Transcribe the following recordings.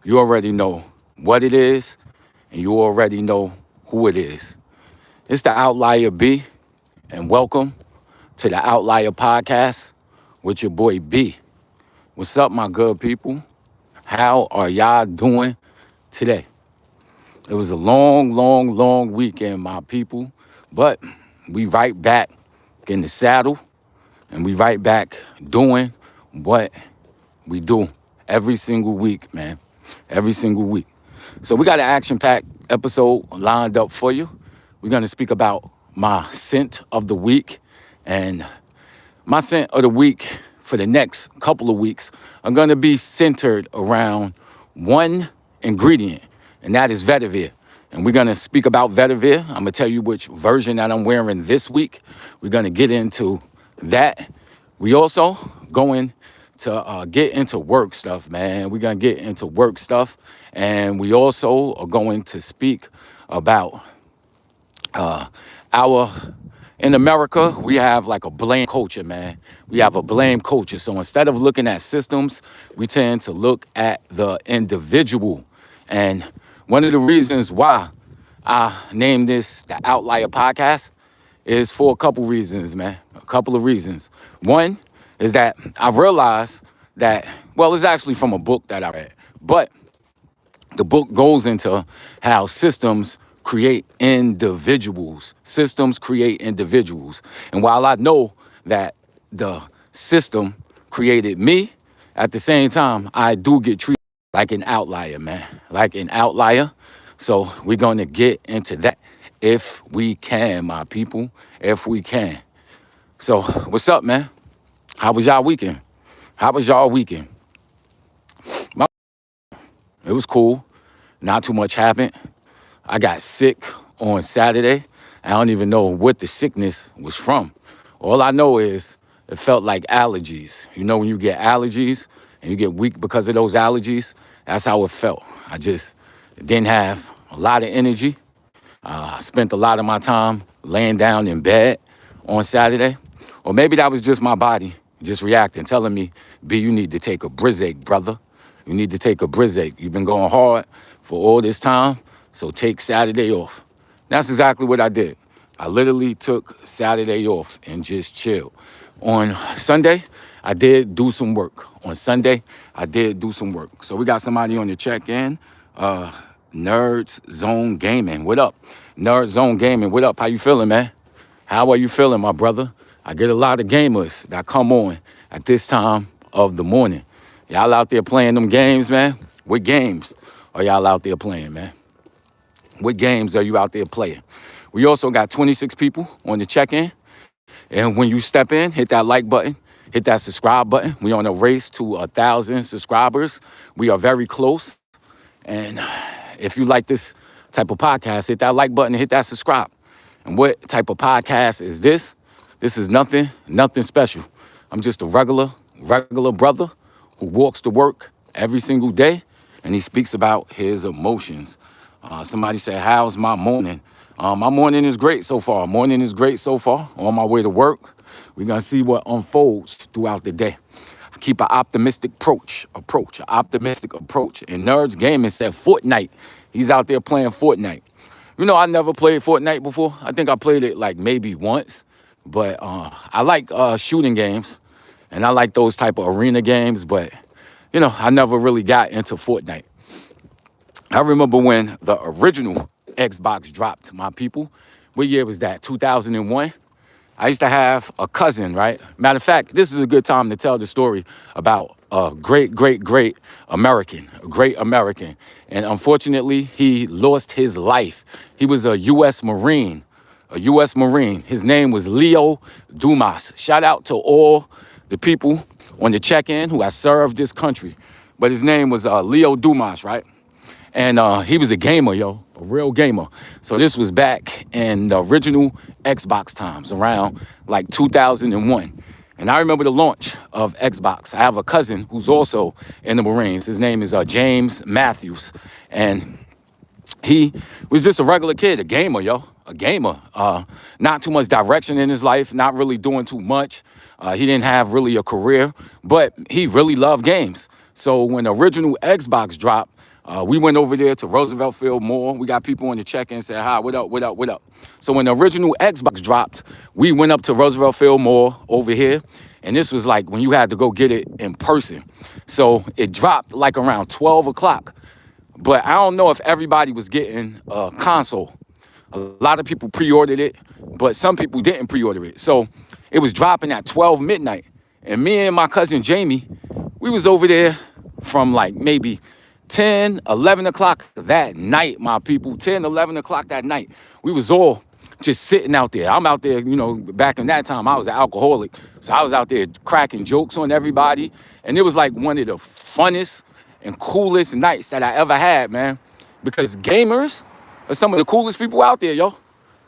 You already know what it is, and you already know who it is. It's the Outlier B, and welcome to the Outlier Podcast with your boy B. What's up, my good people? How are y'all doing today? It was a long weekend, my people, but we right back in the saddle, and we right back doing what we do every single week, man. Every single week. So we got an action-packed episode lined up for you. We're going to speak about my scent of the week. And my scent of the week for the next couple of weeks are going to be centered around one ingredient, and that is Vetiver. And we're going to speak about Vetiver. I'm going to tell you which version that I'm wearing this week. We're going to get into that. We also going to get into work stuff, man. We're going to get into work stuff. And we also are going to speak about our, in America, we have like a blame culture, man. We have a blame culture. So instead of looking at systems, we tend to look at the individual. And one of the reasons why I named this the Outlier Podcast is for a couple reasons, man. A couple of reasons. One is that I realized that, well, it's actually from a book that I read, but the book goes into how systems create individuals. Systems create individuals. And while I know that the system created me, at the same time, I do get treated like an outlier, man. Like an outlier. So we're going to get into that if we can, my people. If we can. So what's up, man? How was y'all weekend? How was y'all weekend? It was cool. Not too much happened. I got sick on Saturday. I don't even know what the sickness was from. All I know is it felt like allergies. You know, when you get allergies and you get weak because of those allergies, that's how it felt. I just didn't have a lot of energy. I spent a lot of my time laying down in bed on Saturday. Or maybe that was just my body just reacting, telling me, B, you need to take a Brizac, brother. You need to take a Brizac. You've been going hard for all this time, so take Saturday off. That's exactly what I did. I literally took Saturday off and just chilled. On Sunday, I did do some work. On Sunday, I did do some work. So we got somebody on the check-in. Nerds Zone Gaming. What up? Nerds Zone Gaming. What up? How you feeling, man? How are you feeling, my brother? I get a lot of gamers that come on at this time of the morning. Y'all out there playing them games, man? What games are y'all out there playing, man? What games are you out there playing? We also got 26 people on the check-in. And when you step in, hit that like button, hit that subscribe button. We on a race to 1,000 subscribers. We are very close. And if you like this type of podcast, hit that like button and hit that subscribe. And what type of podcast is this? This is nothing special. I'm just a regular brother who walks to work every single day, and he speaks about his emotions. Somebody said, how's my morning? My morning is great so far. Morning is great so far. On my way to work, we're going to see what unfolds throughout the day. Keep an optimistic approach. And Nerds Gaming said Fortnite. He's out there playing Fortnite. You know, I never played Fortnite before. I think I played it like maybe once. But I like shooting games. And I like those type of arena games. But, you know, I never really got into Fortnite. I remember when the original Xbox dropped, my people. What year was that? 2001? I used to have a cousin, right? Matter of fact, this is a good time to tell the story about a great American, a great American. And unfortunately, he lost his life. He was a U.S. Marine, His name was Leo Dumas. Shout out to all the people on the check-in who have served this country. But his name was Leo Dumas, right? And he was a gamer, a real gamer. So this was back in the original Xbox times, around like 2001. And I remember the launch of Xbox. I have a cousin who's also in the Marines. His name is James Matthews. And he was just a regular kid, a gamer, a gamer. Not too much direction in his life, not really doing too much. He didn't have really a career, but he really loved games. So when the original Xbox dropped, We went over there to Roosevelt Field Mall. We got people on the check-in said, hi, what up, what up, what up? So when the original Xbox dropped, we went up to Roosevelt Field Mall over here. And this was like when you had to go get it in person. So it dropped like around 12 o'clock. But I don't know if everybody was getting a console. A lot of people pre-ordered it, but some people didn't pre-order it. So it was dropping at 12 midnight. And me and my cousin Jamie, we was over there from like maybe 10, 11 o'clock that night, my people. 10, 11 o'clock that night. We was all just sitting out there. I'm out there, you know, back in that time, I was an alcoholic. So I was out there cracking jokes on everybody. And it was like one of the funnest and coolest nights that I ever had, man. Because gamers are some of the coolest people out there, yo.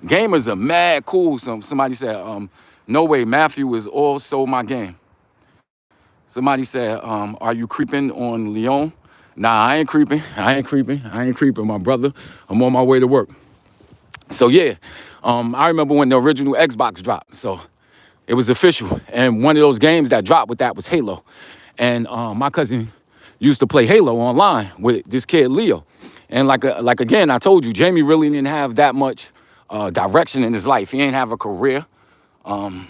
Gamers are mad cool. Somebody said, no way, Matthew is also my game. Somebody said, are you creeping on Leon? Nah, I ain't creeping. I ain't creeping, my brother. I'm on my way to work. So yeah, I remember when the original Xbox dropped. So it was official. And one of those games that dropped with that was Halo. And my cousin used to play Halo online with this kid, Leo. And like again, I told you, Jamie really didn't have that much direction in his life. He ain't have a career. And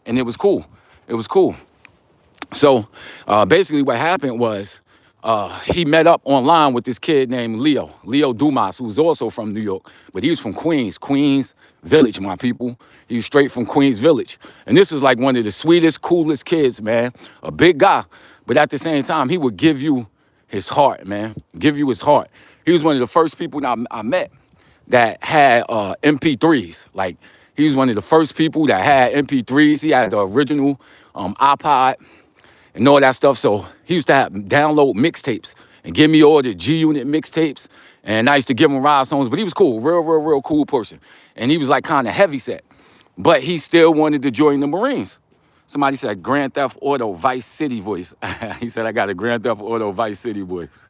it was cool. It was cool. So basically what happened was he met up online with this kid named Leo Dumas, who was also from New York, but he was from Queens Village, my people. He was straight from Queens Village. And this was like one of the sweetest, coolest kids, man. A big guy, but at the same time, he would give you his heart, man. Give you his heart. He was one of the first people that I met that had MP3s. Like, he was one of the first people that had MP3s. He had the original iPod and all that stuff. So he used to download mixtapes and give me all the G-Unit mixtapes. And I used to give him ride songs, but he was cool, real cool person. And he was like kind of heavy set, but he still wanted to join the Marines. Somebody said Grand Theft Auto Vice City voice. He said, I got a Grand Theft Auto Vice City voice.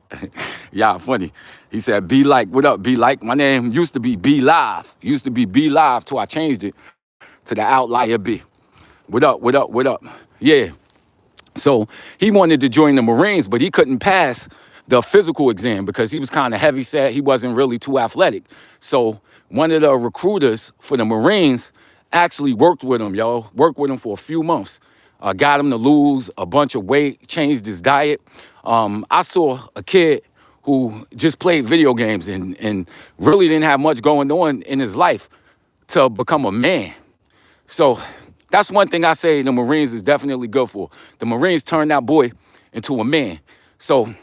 Yeah, funny. He said, be like, what up, be like? My name used to be Be Live. Used to be Be Live till I changed it to the Outlier B. What up, what up, what up? Yeah. So he wanted to join the Marines, but he couldn't pass the physical exam because he was kind of heavy set. He wasn't really too athletic. So one of the recruiters for the Marines actually worked with him, yo. Worked with him for a few months. Got him to lose a bunch of weight, changed his diet. I saw a kid who just played video games and really didn't have much going on in his life to become a man. So that's one thing I say the Marines is definitely good for. The Marines turned that boy into a man. So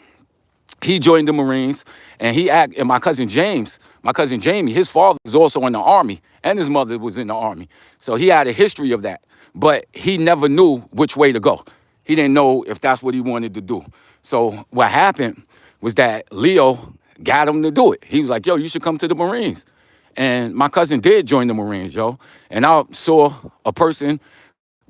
he joined the Marines, and and my cousin Jamie, his father was also in the Army, and his mother was in the Army. So he had a history of that, but he never knew which way to go. He didn't know if that's what he wanted to do. So what happened was that Leo got him to do it. He was like, yo, you should come to the Marines. And my cousin did join the Marines, yo. And I saw a person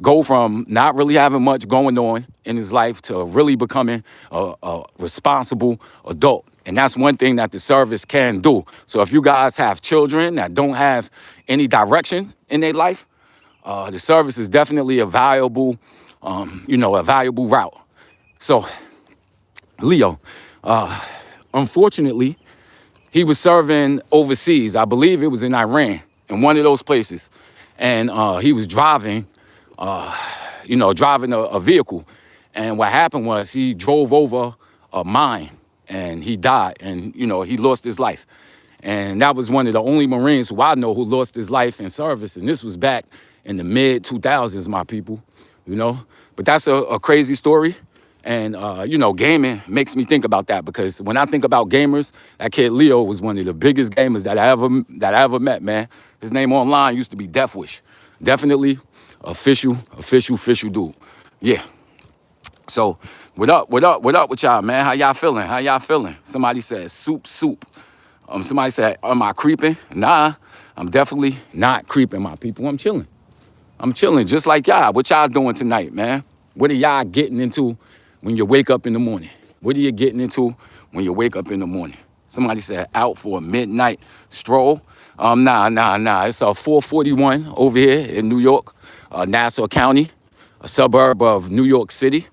go from not really having much going on in his life to really becoming a responsible adult. And that's one thing that the service can do. So if you guys have children that don't have any direction in their life, the service is definitely a valuable, a valuable route. So Leo, unfortunately, he was serving overseas. I believe it was in Iran, in one of those places. And he was driving a vehicle. And what happened was he drove over a mine and he died and, he lost his life. And that was one of the only Marines who I know who lost his life in service. And this was back in the mid 2000s, my people, But that's a crazy story. And, gaming makes me think about that because when I think about gamers, that kid Leo was one of the biggest gamers that I ever met, man. His name online used to be Death Wish. Definitely official dude. Yeah. So what up with y'all, man? How y'all feeling? Somebody said soup. Somebody said, am I creeping? Nah, I'm definitely not creeping, my people. I'm chilling just like y'all. What y'all doing tonight, man? What are y'all getting into when you wake up in the morning? What are you getting into when you wake up in the morning? Somebody said out for a midnight stroll. Nah. It's 441 over here in New York, Nassau County, a suburb of New York City.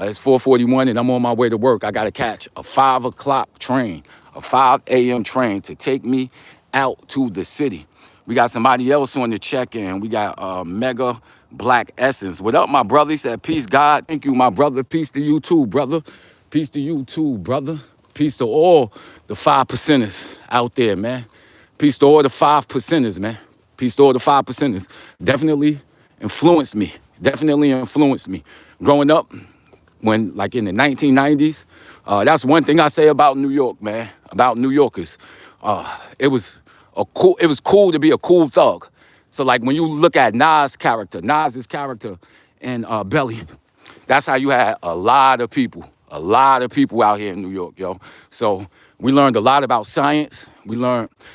It's 4:41 and I'm on my way to work. I got to catch a 5 o'clock train, a 5 a.m. train to take me out to the city. We got somebody else on the check-in. We got Mega Black Essence. What up, my brother? He said, peace, God. Thank you, my brother. Peace to you too, brother. Peace to you too, brother. Peace to all the 5%ers out there, man. Peace to all the 5%ers, man. Peace to all the 5%ers. Definitely influenced me. Definitely influenced me. Growing up, when like in the 1990s, that's one thing I say about New York, man. About New Yorkers, it was it was cool to be a cool thug. So like when you look at Nas's character in Belly, that's how you had a lot of people out here in New York, yo. So we learned a lot about science.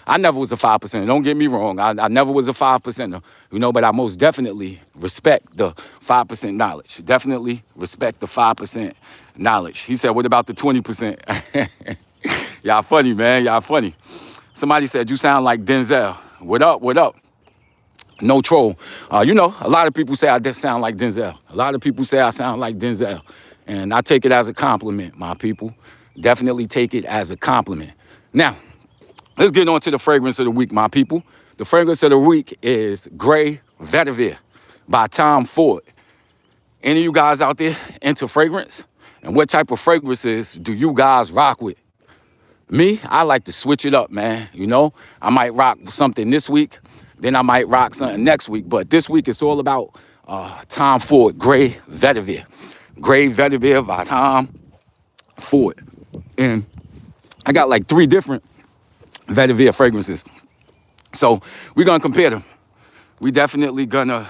I never was a 5%. Don't get me wrong. I never was a 5%er, but I most definitely respect the 5% knowledge. Definitely respect the 5% knowledge. He said, what about the 20%? Y'all funny, man. Y'all funny. Somebody said, you sound like Denzel. What up? What up? No troll. A lot of people say I sound like Denzel. A lot of people say I sound like Denzel. And I take it as a compliment, my people. Definitely take it as a compliment. Now, let's get on to the fragrance of the week, my people. The fragrance of the week is Gray Vetiver by Tom Ford. Any of you guys out there into fragrance? And what type of fragrances do you guys rock with? Me, I like to switch it up, man. I might rock something this week, then I might rock something next week. But this week, it's all about Tom Ford, Gray Vetiver. Gray Vetiver by Tom Ford. And I got like 3 different Vetiver fragrances. So we're going to compare them. We definitely going to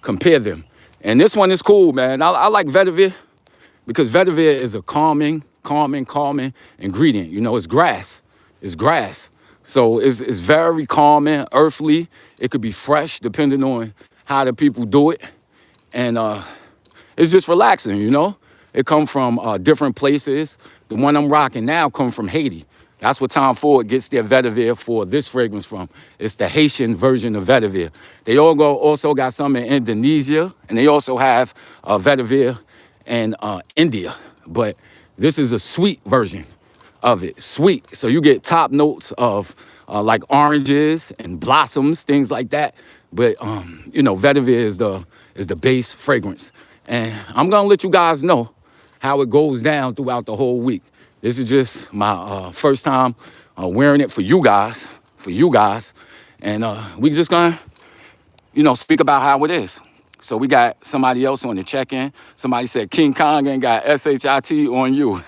compare them. And this one is cool, man. I like Vetiver because Vetiver is a calming ingredient. It's grass. It's grass. So it's very calming, earthly. It could be fresh depending on how the people do it. And it's just relaxing, It comes from different places. The one I'm rocking now comes from Haiti. That's what Tom Ford gets their Vetiver for this fragrance from. It's the Haitian version of Vetiver. They also got some in Indonesia, and they also have Vetiver in India. But this is a sweet version of it, sweet. So you get top notes of like oranges and blossoms, things like that. But Vetiver is the base fragrance, and I'm gonna let you guys know how it goes down throughout the whole week. This is just my first time wearing it for you guys, and we just gonna speak about how it is. So we got somebody else on the check-in. Somebody said King Kong ain't got SHIT on you.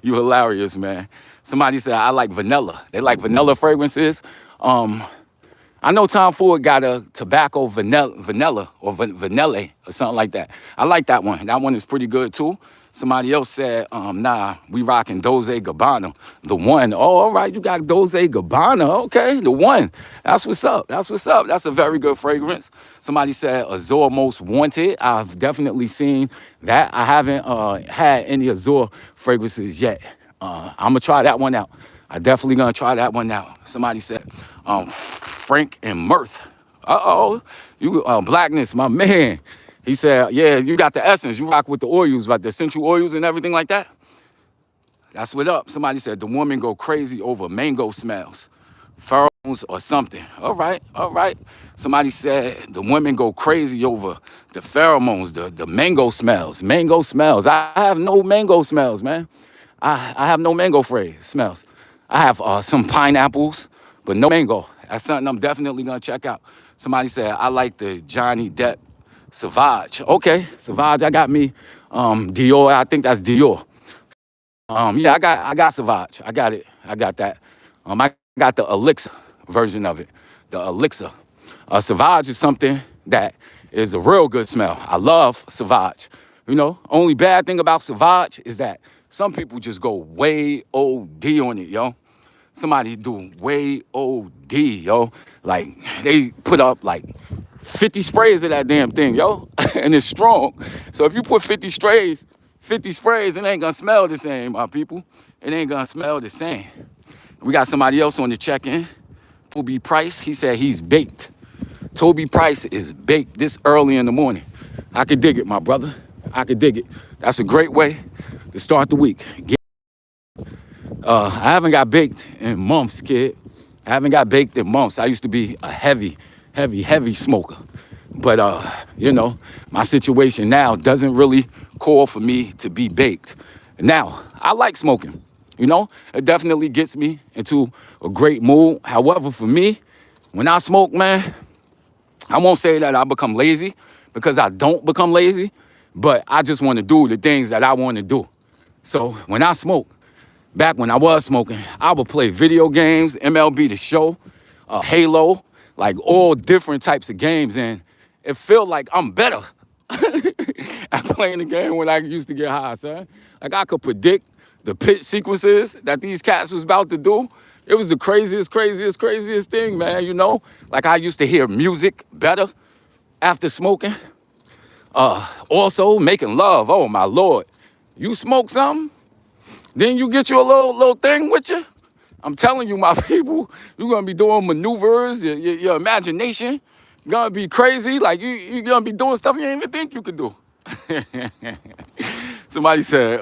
You hilarious, man. Somebody said I like vanilla. They like vanilla fragrances. I know Tom Ford got a tobacco vanilla or vanilla or something like that. I like that one. That one is pretty good too. Somebody else said, nah, we rocking Dolce & Gabbana. The one. Oh, all right, you got Dolce & Gabbana. Okay, the one. That's what's up. That's what's up. That's a very good fragrance. Somebody said Azure Most Wanted. I've definitely seen that. I haven't had any Azure fragrances yet. I'm going to try that one out. I definitely going to try that one out. Somebody said Frank and Mirth. Uh-oh. You Blackness, my man. He said, yeah, you got the essence. You rock with the oils, like the essential oils and everything like that. That's what up. Somebody said the woman go crazy over mango smells, pheromones or something. All right, all right. Somebody said the women go crazy over the pheromones, the mango smells. Mango smells. I have no mango smells, man. I have no mango smells. I have some pineapples, but no mango. That's something I'm definitely going to check out. Somebody said, I like the Johnny Depp Sauvage. Okay, Sauvage. I got me Dior. I think that's Dior. Yeah, I got Sauvage. I got it. I got that. I got the Elixir version of it. The Elixir. Sauvage is something that is a real good smell. I love Sauvage. Only bad thing about Sauvage is that some people just go way OD on it, yo. Somebody do way OD, yo. Like, they put up like 50 sprays of that damn thing, yo. And it's strong. So if you put 50 sprays, it ain't gonna smell the same, my people. It ain't gonna smell the same. We got somebody else on the check-in. Toby Price, he said he's baked. Toby Price is baked this early in the morning. I can dig it, my brother. I could dig it. That's a great way to start the week. I haven't got baked in months, kid. I haven't got baked in months. I used to be a heavy smoker. But, my situation now doesn't really call for me to be baked. Now, I like smoking. It definitely gets me into a great mood. However, for me, when I smoke, man, I won't say that I become lazy because I don't become lazy, but I just want to do the things that I want to do. So when I smoke, back when I was smoking, I would play video games, MLB The Show, Halo, like all different types of games. And it felt like I'm better at playing the game when I used to get high, son. Like I could predict the pitch sequences that these cats was about to do. It was the craziest thing, man. Like I used to hear music better after smoking. Also making love. Oh my Lord. You smoke something? Then you get you a little thing with you. I'm telling you, my people, you're gonna be doing maneuvers, your imagination gonna be crazy. Like you're gonna be doing stuff you didn't even think you could do. Somebody said,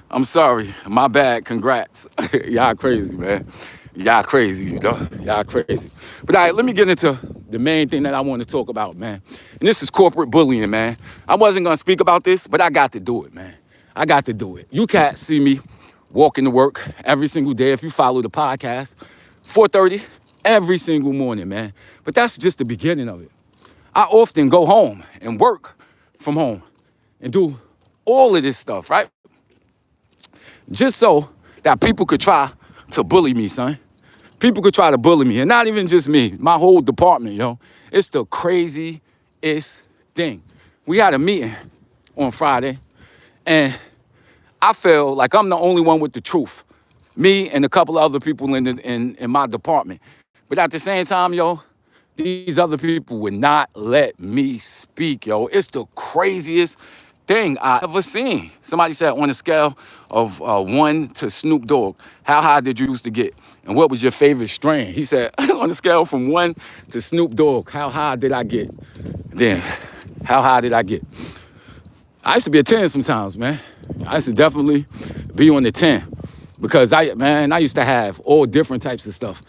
I'm sorry, my bad, congrats. Y'all crazy, man. Y'all crazy, y'all crazy. But all right, let me get into the main thing that I want to talk about, man. And this is corporate bullying, man. I wasn't gonna speak about this, but I got to do it, man. I got to do it. You cats see me walking to work every single day. If you follow the podcast, 4:30 every single morning, man. But that's just the beginning of it. I often go home and work from home and do all of this stuff, right? Just so that people could try to bully me, son. People could try to bully me. And not even just me, my whole department, yo. It's the craziest thing. We had a meeting on Friday, and I feel like I'm the only one with the truth. Me and a couple of other people in my department. But at the same time, yo, these other people would not let me speak, yo. It's the craziest thing I ever seen. Somebody said on a scale of 1 to Snoop Dogg, how high did you used to get? And what was your favorite strain? He said, on a scale from 1 to Snoop Dogg, how high did I get? Then, how high did I get? I used to be a 10 sometimes, man. I used to definitely be on the 10 because I used to have all different types of stuff.